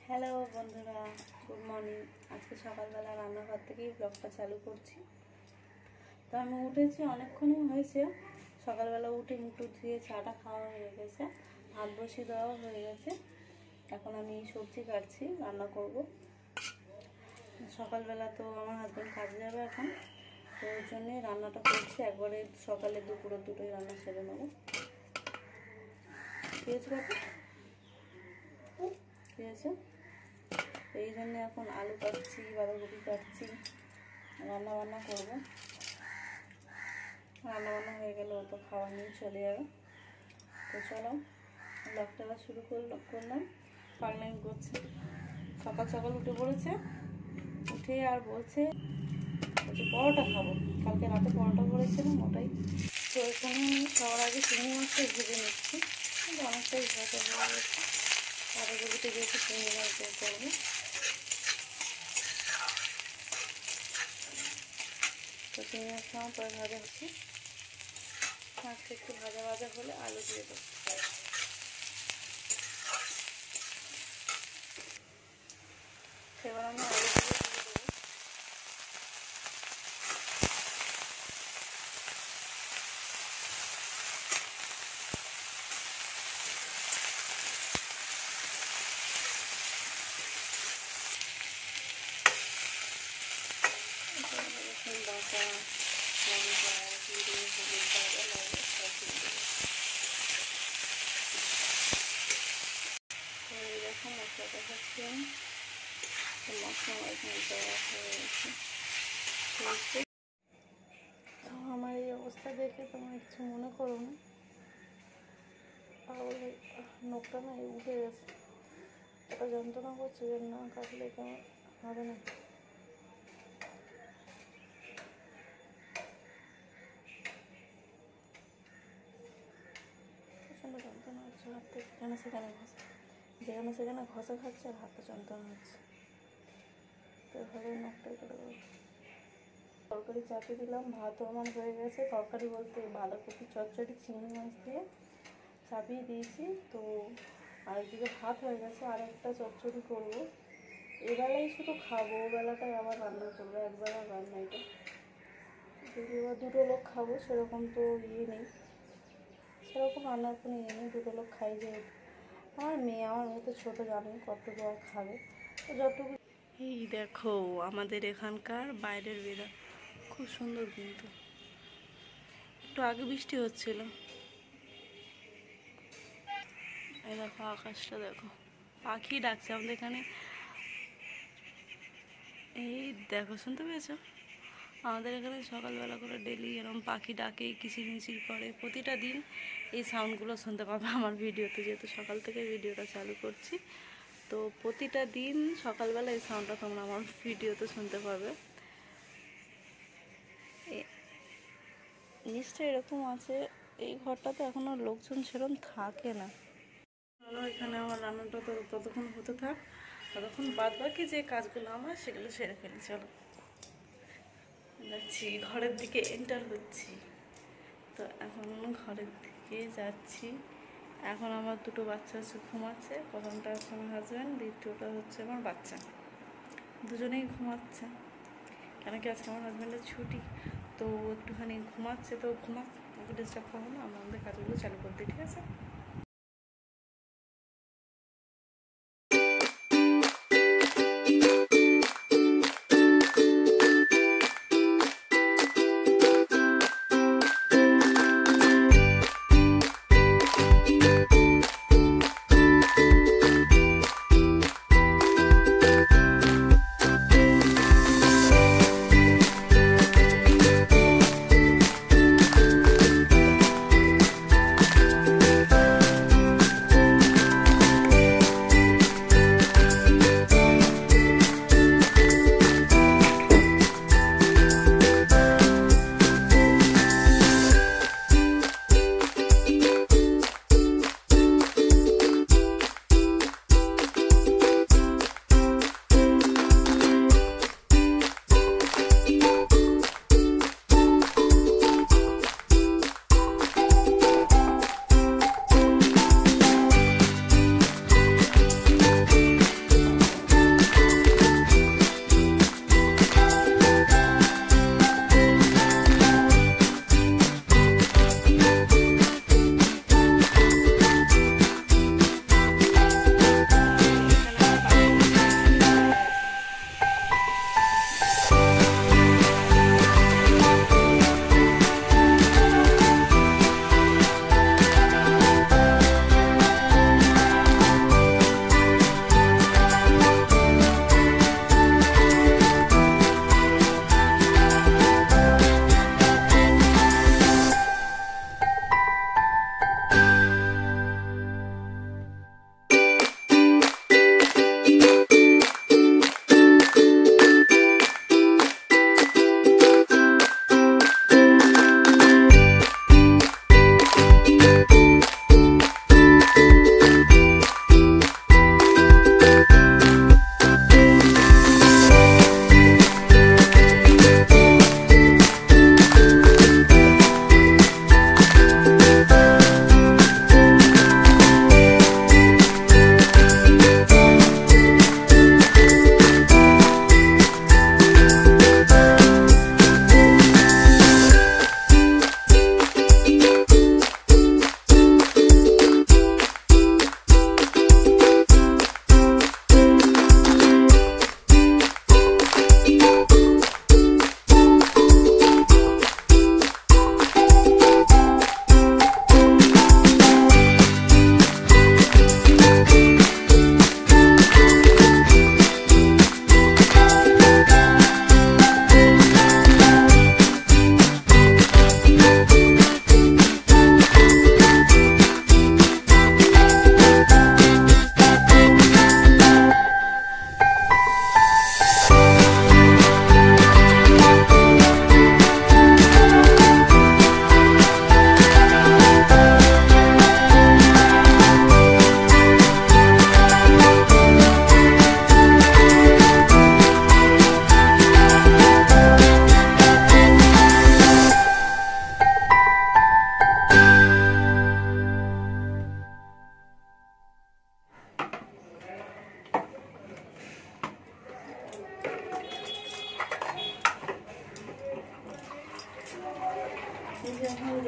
Hello বন্ধুরা, good morning. আজকে সকালবেলা রান্নাঘর থেকেই ব্লগটা চালু করছি। তো আমি উঠেছি, অনেকক্ষণই হয়েছে। সকালবেলা উঠে মুখ ধুয়ে চাটা খাওয়া হয়ে গেছে, ভাত বসিয়ে দেওয়া হয়ে গেছে। এখন আমি সবজি কাটছি, রান্না করব। সকালবেলা তো আমার হাজব্যান্ড কাজে যাবে এখন, তো ওর জন্যই রান্নাটা করছি। একবারে সকালে দুপুরের দুটোই রান্না সেরে নেবো। ঠিক আছে বাবা, ঠিক আছে। এই জন্যে এখন আলু কাটছি, বাঁধাকপি কাটছি, রান্না করবো। রান্নাবান্না হয়ে গেলে ও তো খাওয়া নিয়ে চলে যাবে। তো চলো ব্লগটা শুরু করলাম। পাগলামি করছে, সকাল সকাল উঠে পড়েছে। উঠে আর বলছে পরোটা খাবো। কালকে রাতে পরোটা করেছিলাম, ওটাই। তো এখানে খাওয়ার আগে চিংড়ি মাছটা ভেজে নিচ্ছি, অনেকটাই ভাজা হয়ে গেছে। বাঁধাকপিতে যেহেতু চিংড়ি মাছ দিয়ে করবো, তো চিংড়ি মাছ খাওয়ার পরে ভাজা হচ্ছে। মাছটা একটু ভাজা ভাজা হলে আলু দিয়ে দেবো। এবার আমি আলু দিয়ে দেবো। বাটা, লঙ্কা, জিরে, হলুদ, বাটা লাগে সব দিয়ে দেবো। এরকম মশলা কষাচ্ছি আমি। মশলা এখানে দেওয়া হয়ে গেছে। তো আমার এই অবস্থা দেখে তোমরা কিছু মনে করো না, তাহলে নোখটা না উঠে গেছে। এটা যন্ত্রণা করছে, যে না কাটলে কেমন হবে না। প্রচণ্ড যন্ত্রণা হচ্ছে হাতটা, যেখানে সেখানে ঘষা খাচ্ছে আর হাতটা যন্ত্রণা হচ্ছে। তো এভাবে নখটা কেটে দেবো। তরকারি চাপিয়ে দিলাম, ভাতও আমার হয়ে গেছে। তরকারি বলতে বাঁধাকপি চচ্চড়ি চিংড়ি মাছ দিয়ে চাপিয়ে দিয়েছি। তো আরেকদিকে ভাত হয়ে গেছে, আর একটা চচ্চড়ি করবো। এবেলায় শুধু খাবো, ওবেলাটাই আবার রান্না করবো। একবেলা রান্না, এটা যদি এবার দুটো লোক খাবো সেরকম তো নেই, সেরকম রান্নার কোনো নেই। দুটো লোক খাই যেহেতু, আমার মেয়ে আমার মতো ছোটো, জানি কতটুকু আর খাবে, তো যতটুকু। এই দেখো আমাদের এখানকার বাইরের ওয়েদার খুব সুন্দর, কিন্তু একটু আগে বৃষ্টি হচ্ছিল। এই দেখো আকাশটা দেখো, পাখি ডাকছে আমাদের এখানে। এই দেখো, শুনতে পেয়েছো? আমাদের এখানে সকালবেলা করে ডেলি এরকম পাখি ডাকে, কিচিরমিচির করে। প্রতিটা দিন এই সাউন্ডগুলো শুনতে পাবে আমার ভিডিওতে, যেহেতু সকাল থেকে ভিডিওটা চালু করছি। তো প্রতিটা দিন সকালবেলা এই সাউন্ডটা তোমরা আমার ভিডিওতে শুনতে পাবে। নিশ্চয়ই এরকম আছে, এই ঘরটাতে এখনও লোকজন সেরকম থাকে না। এখানে আমার রান্নাটা তো ততক্ষণ হতে থাক, ততক্ষণ বাদ বাকি যে কাজগুলো আমার সেগুলো সেরে ফেলি। চলো যাচ্ছি ঘরের দিকে, এন্টার হচ্ছি। তো এখন ঘরের দিকে যাচ্ছি। এখন আমার দুটো বাচ্চা হচ্ছে, ঘুমাচ্ছে। প্রথমটা হচ্ছে আমার হাজব্যান্ড, দ্বিতীয়টা হচ্ছে আমার বাচ্চা। দুজনেই ঘুমাচ্ছে, কেন কি আজকে আমার হাজব্যান্ডের ছুটি। তো একটুখানি ঘুমাচ্ছে, তো ঘুমাক, ওকে ডিস্টার্ব করবো না, আমাদের কাজগুলো চালু করতে। ঠিক আছে।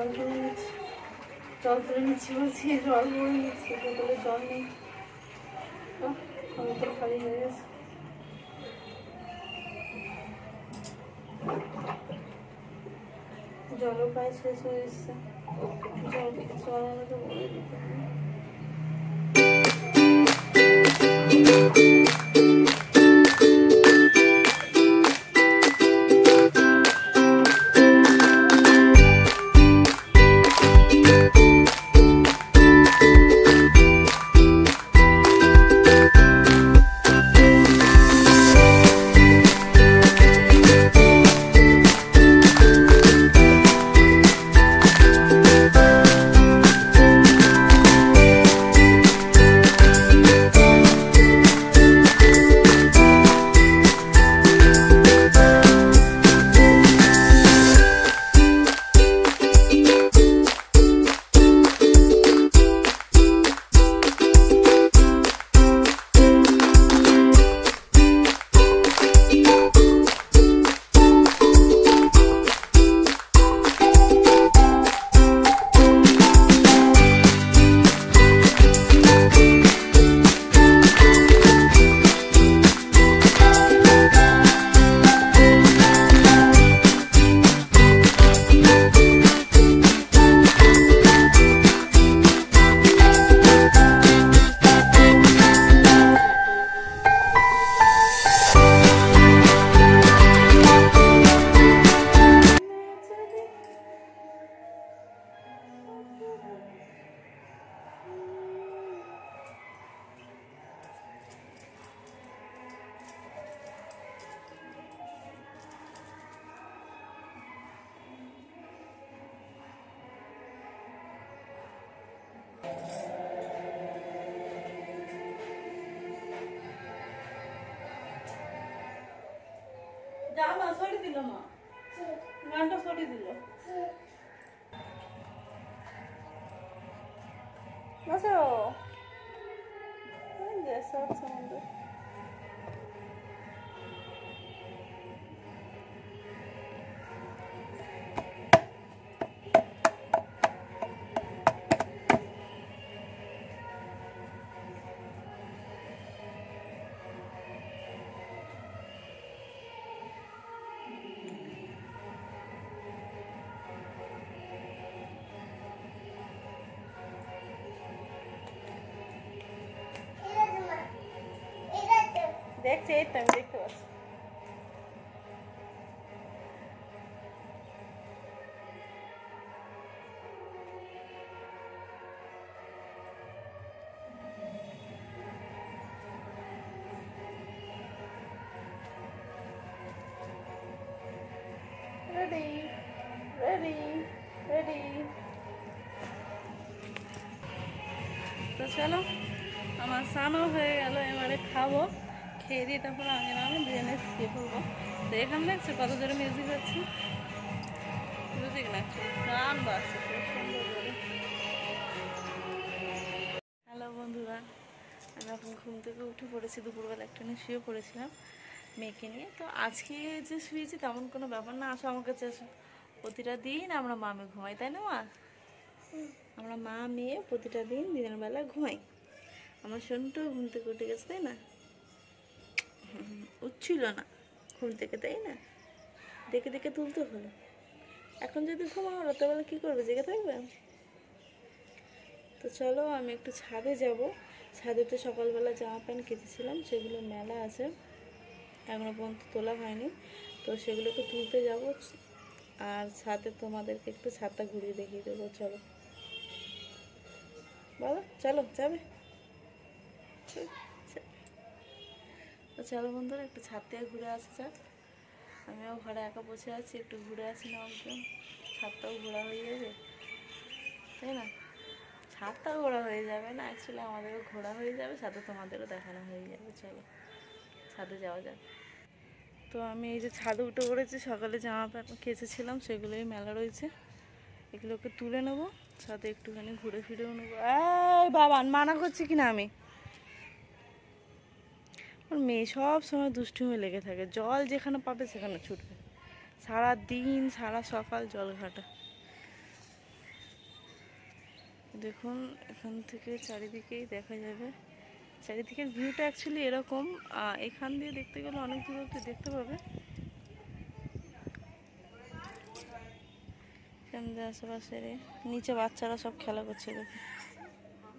জল তুলে নিচ্ছি, জল তুলে নিচ্ছি বলছি, জল ভরে নিচ্ছি, বোতলে জল নেই, বোতল খালি হয়ে গেছে। জলও প্রায় শেষ হয়ে এসছে, জল আমাকে বলে দিতে হবে। জামা সরি দিল মা, গানটা সরি দিল। বসো, সব সমুদ্র দেখছি, এই তো আমি দেখতে পাচ্ছি। Ready ready ready. তো চলো, আমার স্নানও হয়ে গেল, এবারে খাবো, খেয়ে দিয়ে তারপরে আমি বিরিয়ানি শুয়ে পড়বো। তো এখানে দেখছো কত জোরে মিউজিক হচ্ছে, মিউজিক না গান বাজছে খুব সুন্দর করে। হ্যালো বন্ধুরা, আমি এখন ঘুম থেকে উঠে পড়েছি, দুপুরবেলা একটা নিয়ে শুয়ে পড়েছিলাম মেয়েকে নিয়ে। তো আজকে যে শুয়েছি তেমন কোনো ব্যাপার না, আসো আমার কাছে আসো। প্রতিটা দিন আমরা মা মেয়ে ঘুমাই, তাই না মা? আমরা মা মেয়ে প্রতিটা দিন দিনের বেলা ঘুমাই। আমার শোনটো ঘুম থেকে উঠে গেছে, তাই না? উঠছিল না ঘুম থেকে, তাই না? দেখে দেখে তুলতে হলো। এখন যদি ঘুমাও রাতেবেলা কী করবে, জেগে থাকবে? তো চলো আমি একটু ছাদে যাব। ছাদে তো সকালবেলা জামা প্যান্ট কেচেছিলাম, সেগুলো মেলা আছে, এখনো পর্যন্ত তোলা হয়নি। তো সেগুলোকে তুলতে যাব, আর ছাদে তোমাদেরকে একটু ছাদটা ঘুরিয়ে দেখিয়ে দেবো। চলো বলো, চলো যাবে? তো চলো বন্ধুরা, একটু ছাদ থেকে ঘুরে আসা যাক। আমিও ঘরে একা বসে আছি, একটু ঘুরে আসি না, একদম ছাদটাও ঘোরা হয়ে যাবে, তাই না? ছাদটাও ঘোরা হয়ে যাবে না, অ্যাকচুয়ালি আমাদেরও ঘোরা হয়ে যাবে, সাথে তোমাদেরও দেখানো হয়ে যাবে। চলো ছাদে যাওয়া যাক। তো আমি এই যে ছাদে উঠে পড়েছি, সকালে জামা প্যান্ট কেচেছিলাম সেগুলোই মেলা রয়েছে, এগুলোকে তুলে নেবো, সাথে একটুখানি ঘুরে ফিরেও নেবো। এই বাবা, মানা করছি কিনা আমি? মেয়ে সব সময় দুষ্টুমি লেগে থাকে, জল যেখানে পাবে সেখানে ছুটবে, সারা দিন সারা সকাল জল ঘাটা। দেখুন এখান থেকে চারিদিকেই দেখা যাবে, চারিদিকের ভিউটা অ্যাকচুয়ালি এরকম। এখান দিয়ে দেখতে গেলে অনেক দূর অব্দি দেখতে পাবে। এখান দিয়ে আশেপাশে নিচে বাচ্চারা সব খেলা করছে, দেখুন।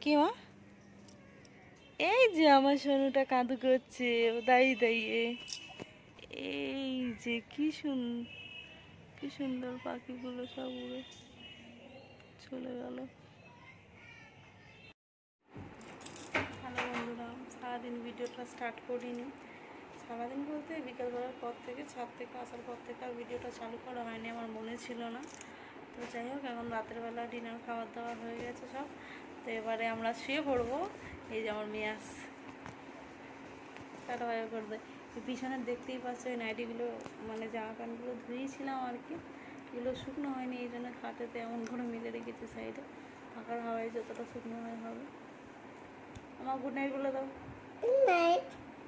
কি মা? এই যে আমার সোনুটা কাঁদু করছে, দাই দাইয়ে। এই যে কি সুন্দর পাখিগুলো সব উড়ে চলে গেল। হ্যালো বন্ধুরা, সারাদিন ভিডিওটা স্টার্ট করিনি। সারাদিন বলতে বিকালবেলার পর থেকে, ছাদ থেকে আসার পর থেকে আর ভিডিওটা চালু করা হয়নি, আমার মনে ছিল না। তো যাই হোক, এখন রাতের বেলা ডিনার খাবার দাবার হয়ে গেছে সব। তো এবারে আমরা শুয়ে পড়বো। এই যে আমার মেয়ে আসছে, টাটা বাই করে দেয়। পিছনে দেখতেই পাচ্ছ ওই নাইটিগুলো, মানে জামা প্যান্টগুলো ধুয়েছিলাম আর কি, এগুলো শুকনো হয়নি, এই জন্য খাটেতে এমন করে মিলে রেখেছি সাইডে, ফাঁকার হাওয়ায় যতটা শুকনো হয় হবে। আমার গুড নাইট বলে দাও। Good night,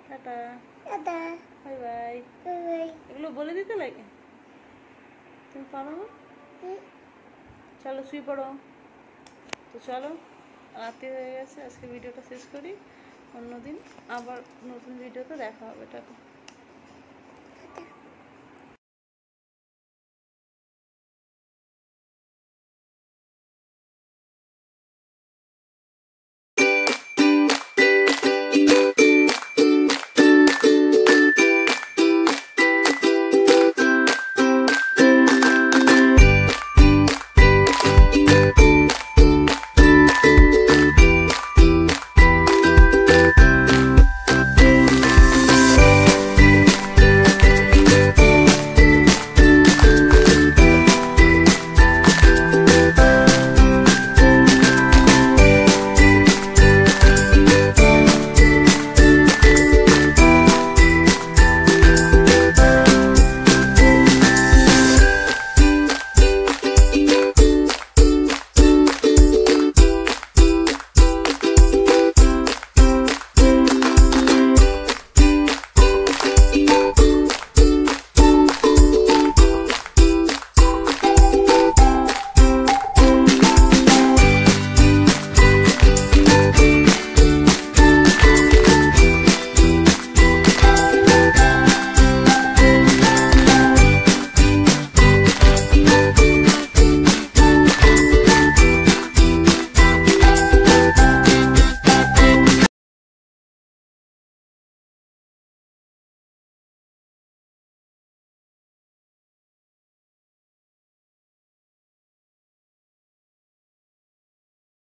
tata, tata, bye bye. এগুলো বলে দিতে লাগে, তুমি পারো না? চলো শুয়ে পড়ো। তো চলো, রাত্রি হয়ে গেছে, আজকে ভিডিওটা শেষ করি। অন্যদিন আবার নতুন ভিডিওতে দেখা হবে। টাটা।